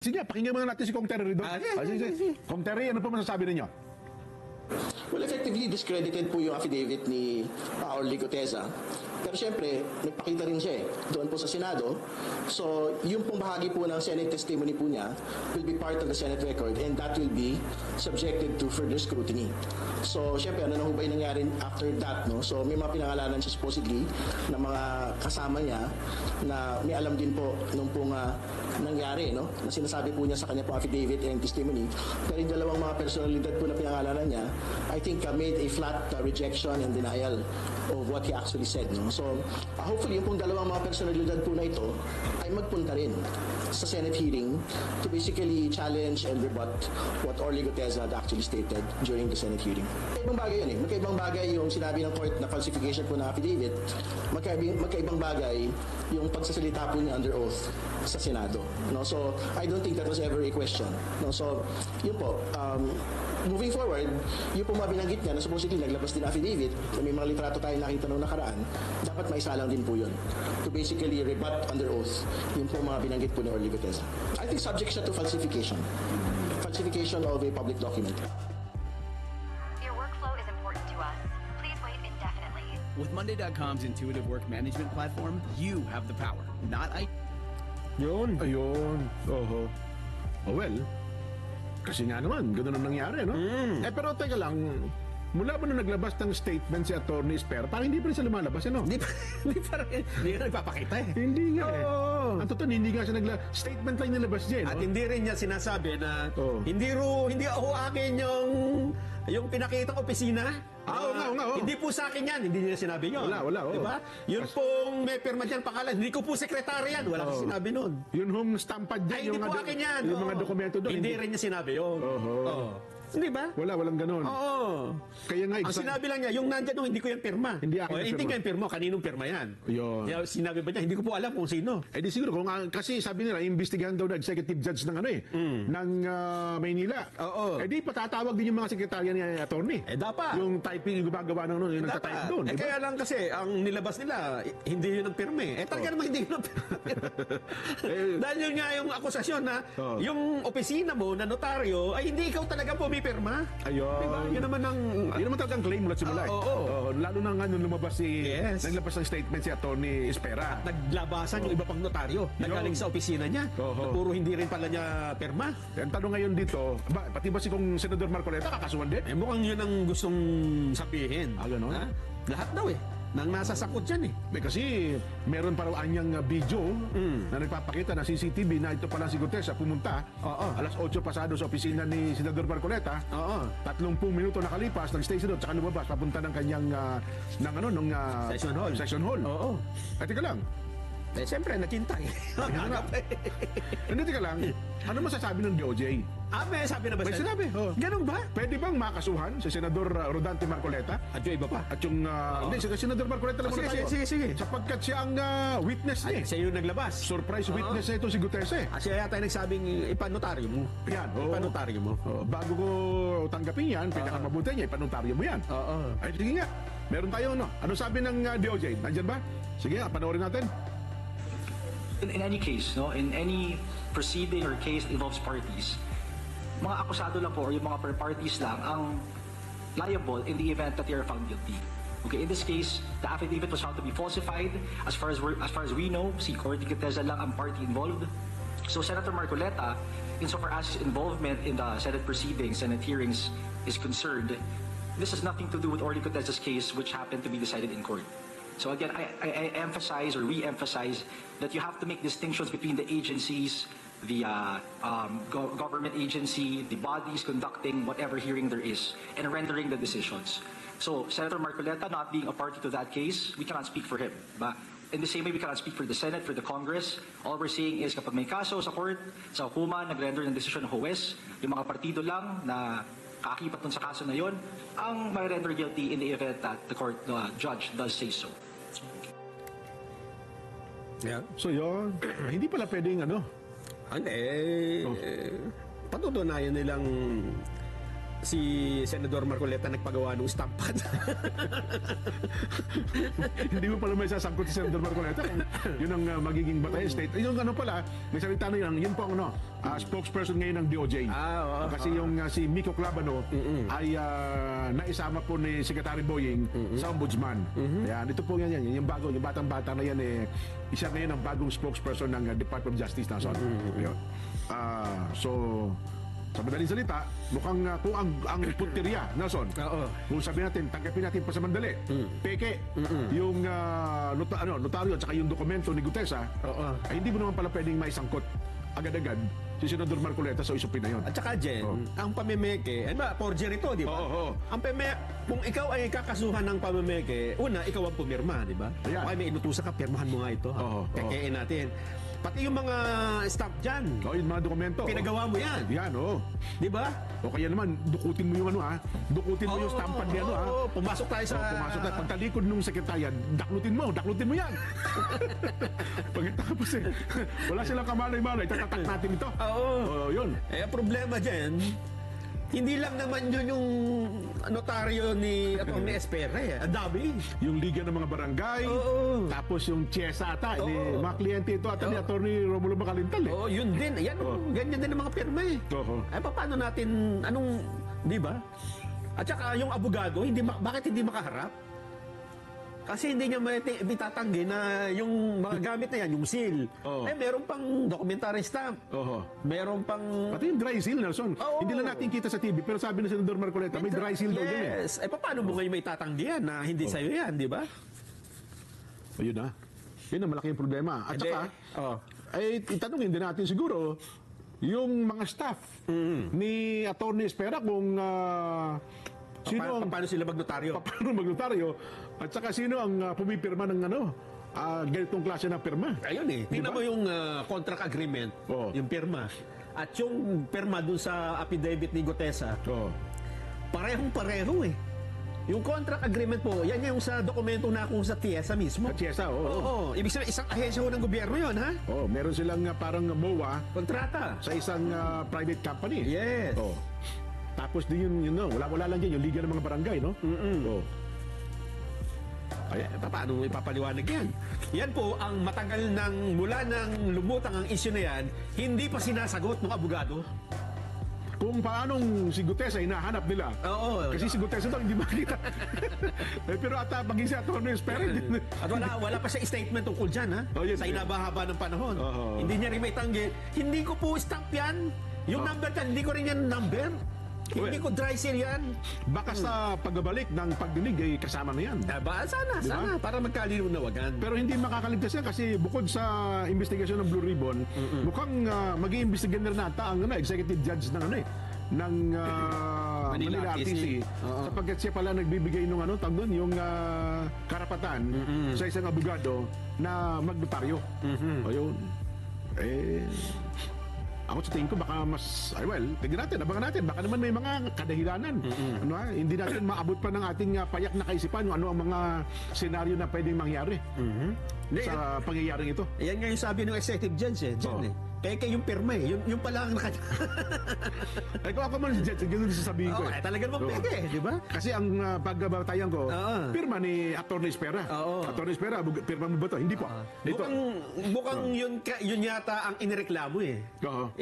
Sige, pakinggan muna natin si Kong Terry doon. Sige. Kong Terry, ano po masasabi ninyo? Well, effectively, discredited po yung affidavit ni Orly Guteza. Pero siyempre, nagpakita rin siya doon po sa Senado. So, yung pong bahagi po ng Senate testimony po niya will be part of the Senate record and that will be subjected to further scrutiny. So, siyempre, ano na ho ba yung nangyari after that, no? So, may mga pinangalanan siya supposedly na mga kasama niya na may alam din po nung pong nangyari, no? Na sinasabi po niya sa kanya po affidavit and testimony. Pero yung dalawang mga personalidad po na pinangalanan niya, I think made a flat rejection and denial of what he actually said, no? So, hopefully, yung pong dalawang mga personalidad po na ito ay magpunta rin sa Senate hearing to basically challenge and rebut what Orly Guteza had actually stated during the Senate hearing. Magkaibang bagay yun eh. Magkaibang bagay yung sinabi ng court na falsification po na affidavit. Magkaibang bagay yung pagsasalita po niya under oath sa Senado. No? So, I don't think that was ever a question. No? So, yun po. Moving forward, yung po mga binanggit niya na supposedly naglabas din affidavit, na may mga litrato tayo nakita noong nakaraan, dapat maisalang din po yun to basically rebut under oath yung po mga binanggit po ni Orly Guteza. I think subject siya to falsification. Falsification of a public document. Your workflow is important to us. Please wait indefinitely. With Monday.com's intuitive work management platform, you have the power, not I. Yun. Ayun. Oho. Oh, well, kasi nga naman, gano'n ang nangyari, no? Pero teka lang, mula ba nung naglabas ng statement si Atty. Esper, parang hindi pa rin siya lumalabas, ano? Hindi pa rin. Hindi nga nagpapakita eh. Hindi nga eh. Oo. Ang totoo, hindi nga siya statement lang nilabas niya, no? At hindi rin niya sinasabi na Oo. hindi ako akin yung pinakitang opisina. Oo nga. Hindi po sa akin yan. Hindi niya sinabi yun. Wala, oo. Diba? Yun pong may pirma dyan pangalan. Hindi ko po sekretary yan. Wala ko sinabi nun. Yun home stampad dyan. Ay, hindi po akin yan. Yung mga Oo. dokumento doon. Hindi rin niya sinabi yun. Oo. Hindi ba? Walang ganon. Oo. Kaya nga, Ang sinabi lang niya, yung nandyan nung hindi ko yan pirma. Hindi akin yung Hindi pirma. ko yan pirma. Kaninong pirma yan? Yun. Kaya sinabi ba niya, hindi ko po alam kung sino. Eh di siguro, kasi sabi nila, imbestigahan daw na executive judge ng ng Maynila. Oo. Eh di patatawag din yung mga sekretarya ni attorney. Eh dapat. Yung typing, yung gumagawa ng yung Dapat. nagtatype doon. Eh diba? kaya lang kasi, ang nilabas nila, hindi yun ang pirme. Eh talaga naman hindi yun ang pirme. Dahil yun nga yung akusasyon na yung opisina mo na notaryo ay hindi ikaw talaga pumipirma. Ayun. Diba? Yun naman ang... Yun naman talagang claim mula simula. Oo. Lalo na nga nung lumabas naglabas ng statement si Atty. Espera. Naglabasan yung iba pang notaryo na galing sa opisina niya. Na puro hindi rin pala niya pirma. Ang tanong ngayon dito, pati ba si kong Senador Marcoleta kakasuhan din? Eh mukhang yun ang gustong sabihin. Ganon? Ha? Lahat daw eh. Nang nasa sakot yan eh. Kasi meron pa raw anyang video na nagpapakita na CCTV na ito pala si Gutesa pumunta alas 8 pasado sa opisina ni Senador Marcoleta. 30 minuto nakalipas ng station doon, tsaka lumabas papunta ng kanyang session hall. Oo. At teka lang. Eh siyempre nakintay. Hindi, teka lang. Ano masasabi ng DOJ? May sabi na ba May siya? sinabi. Ganun ba? Pwede bang makasuhan si Senador Rodante Marcoleta? At yung iba pa? At yung... Hindi, si Senador Marcoleta lang muna tayo. Sige. Sapagkat siya ang witness niya. Siya yung naglabas. Surprise witness na ito si Gutesa eh. Siya yata nagsabing ipanotaryo mo. Yan. Ipanotaryo mo. Bago ko tanggapin yan, pinakamabuti niya, ipanotaryo mo yan. Ay, sige nga. Meron tayo, no? Ano sabi ng DOJ? Nandyan ba? Sige nga, panoorin natin. In any case, no, in any proceeding or case that involves parties, mga akusado lang po or yung mga parties lang ang liable in the event that they are found guilty. Okay, in this case, the affidavit was found to be falsified. As far as we know, si Orly Guteza lang ang party involved. So Senator Marcoleta, insofar as his involvement in the Senate proceedings, Senate hearings is concerned, this has nothing to do with Orly Guteza's case, which happened to be decided in court. So again, I emphasize or re-emphasize that you have to make distinctions between the agencies, the government agency, the bodies conducting whatever hearing there is, and rendering the decisions. So Senator Marcoleta not being a party to that case, we cannot speak for him. But in the same way, we cannot speak for the Senate, for the Congress. All we're saying is kapag may kaso sa court, sa hukuman, nag-render ng desisyon ng huwes, yung mga partido lang na kaakibat dun sa kaso na yon, ang may render guilty in the event that the court judge does say so. Yeah. So yun, hindi pala pwedeng Patutunayan nilang si Senador Marcoleta nagpagawa ng stampat. Hindi mo pala may sasangkot si Senator Marcoleta kung yun ang magiging Batayan State. Yung ano pala, may salita na yun po ang spokesperson ngayon ng DOJ. Kasi yung si Miko Clabano ay naisama po ni Secretary Boying sa Ombudsman. Ayan, ito po yan. Yung bago, yung batang-bata na yan isa ngayon ang bagong spokesperson ng Department of Justice na son. So, sa madaling salita, mukhang kung ang punteriya, Nelson, kung sabi natin, tanggapin natin pa sa mandali, peke, yung notaryo at saka yung dokumento ni Gutesa, ay hindi mo naman pala pwedeng maisangkot agad-agad si Senador Marcoleta sa usapin na yun. At saka, Jen, ang pamemeke, ano ba, forgery ito, di ba? Ang kung ikaw ay kakasuhan ng pamemeke, una, ikaw ang pumirma, di ba? Ayan. Okay, may inutusan ka, pirmahan mo nga ito. Kekein natin. Pati yung mga staff dyan, Yung mga dokumento. pinagawa mo yan. Yan, Di ba? O kaya naman, dukutin mo yung dukutin mo yung stampan niya, pumasok tayo sa... pumasok tayo. Pagtalikod nung sekretaryan, daklutin mo yan. Pagkatapos wala silang kamalay-malay, tatatak natin ito. Yun. Ang problema dyan, hindi lang naman yun yung notaryo ni Atty. Espera. Ang dami. Yung liga ng mga barangay, tapos yung Chiesa ata, mga kliyente ito ata ni Atty. Romulo Macalintal. Yun din. Yan, ganyan din ang mga pirma paano natin, di ba? At saka yung abogado, bakit hindi makaharap? Kasi hindi niya itatanggi na yung mga gamit na yan, yung seal, meron pang documentary stamp. Meron pang... Pati yung dry seal, Nelson. Hindi lang natin kita sa TV, pero sabi ni Senador Marcoleta, may dry seal daw yun Yes. Paano mo ngayon may tatanggi yan na hindi sa'yo yan, di ba? Ayun na. Yun ang malaking problema. At saka, itanungin din natin siguro, yung mga staff ni Atty. Espera kung Paano sila magnotaryo? paano magnotaryo at saka sino ang pumipirma ng ganitong klase ng pirma. Ayun tingnan mo yung contract agreement, yung pirma. At yung pirma dun sa affidavit ni Gutesa, parehong-pareho Yung contract agreement po, yan yung sa dokumento na kung sa TIESA mismo. Sa TIESA, Ibig sabihin, isang ahensya ho ng gobyerno yun, ha? Meron silang parang MOA Kontrata. sa isang private company. Yes. Tapos din yun, wala lang dyan, yung liga ng mga barangay, no? Paano ipapaliwanag yan? Yan po ang matagal mula nang lumutang ang issue na yan, hindi pa sinasagot ng abogado. Kung paanong si Gutesa hinahanap nila. Kasi si Gutesa daw hindi makita. Pero ata maging si Atty. Espera. At wala pa siya statement tungkol dyan, ha? Yes, sa inabahaba ng panahon. Hindi niya rin may tanggi. Hindi ko po stamp yan. Yung number dyan, hindi ko rin yan number. Hindi ko dry seal yan. Baka sa pagbabalik ng pagdinig ay kasama na yan. Sana. Para magkalinawagan. Pero hindi makakaligtas yan kasi bukod sa investigasyon ng Blue Ribbon, mukhang mag-iimbestigan na nata ang executive judge ng ng Manila RTC. Sapagkat siya pala nagbibigay ng yung karapatan sa isang abogado na magnotaryo. Ayun. Ako sa tingin ko baka mas, tingnan natin, abangan natin. Baka naman may mga kadahilanan. Hindi natin maabot pa ng ating payak na kaisipan ano ang mga senaryo na pwedeng mangyari sa pangyayaring ito. Yan nga yung sabi ng executive judge dyan Kaya yung pirma yung pala ang kung ako man si Jet, ganun sasabihin ko talagang magpeke, di ba? Kasi ang pagbabatayan ko, pirma ni Atty. Espera. Atty. Espera, pirma mo ba ito? Hindi po. Mukhang yun yata ang inireklamo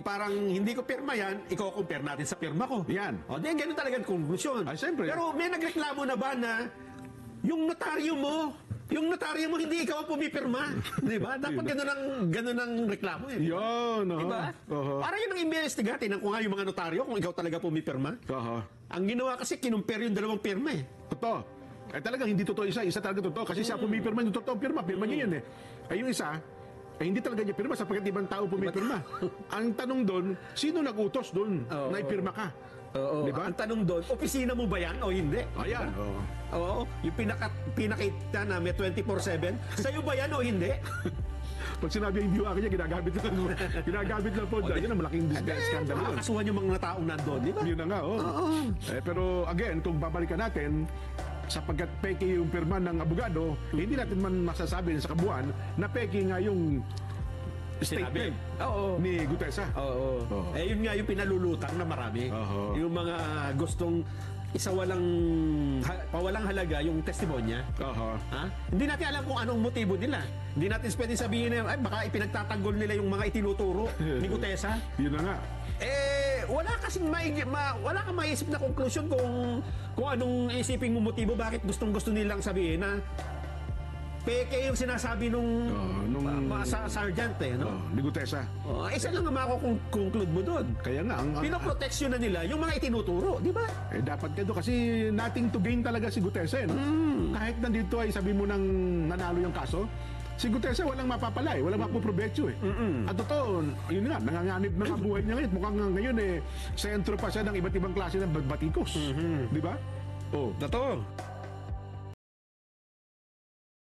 parang hindi ko pirma yan, i-compare natin sa pirma ko. Yan. Ganun talagang konklusyon. Siyempre. Pero may nagreklamo na ba na yung notaryo mo, hindi ikaw ang pumipirma. Di ba? Dapat ganun ang reklamo Yun. Di ba? Para yun ang investigatin kung nga yung mga notaryo, kung ikaw talaga pumipirma. Ang ginawa kasi, kinumpare yung dalawang pirma Totoo. Talagang hindi totoo isa talaga totoo. Kasi siya pumipirma yung totoo pirma niya yun yung isa, hindi talaga niya pirma sapagkat ibang tao pumipirma. Ang tanong doon, sino nag-utos doon na ipirma ka? Diba? Ang tanong doon, opisina mo ba yan o hindi? Ayan. Yung pinakita na may 24/7, sa'yo ba yan o hindi? Pag sinabi yung akin niya, ginagamit lang po. Yun ang malaking scandal yun. Makakasuhan yung mga taong nandun, di ba? Yun na nga, pero again, kung babalikan natin, sapagkat peke yung pirma ng abogado, hindi natin man masasabi sa kabuuan na peke nga yung statement Oo. ni Gutesa. Oo. Oo. Eh, yun nga yung pinalulutang na marami. Oo. Yung mga gustong pawalang halaga yung testimonya. Aha. Ha? Hindi natin alam kung anong motibo nila. Hindi natin pwede sabihin na, ay, baka ipinagtatanggol nila yung mga itinuturo ni Gutesa. Yun na nga. Eh, wala kasing wala kang maisip na conclusion kung anong isipin mo motibo, bakit gustong-gusto nilang sabihin na peke yung sinasabi nung sergeant no? Ni Gutesa. Isa lang ang mako-conclude mo doon. Kaya nga, Pinoproteksyon na nila yung mga itinuturo, di ba? dapat kayo kasi nothing to gain talaga si Gutesa. No? Kahit nandito ay sabi mo nang nanalo yung kaso, si Gutesa walang mapapala walang mapuprobecho At totoo, yun nga, nanganganib na ang buhay niya ngayon. Mukhang ngayon sentro pa siya ng iba't ibang klase ng batikos. Di ba? Totoo.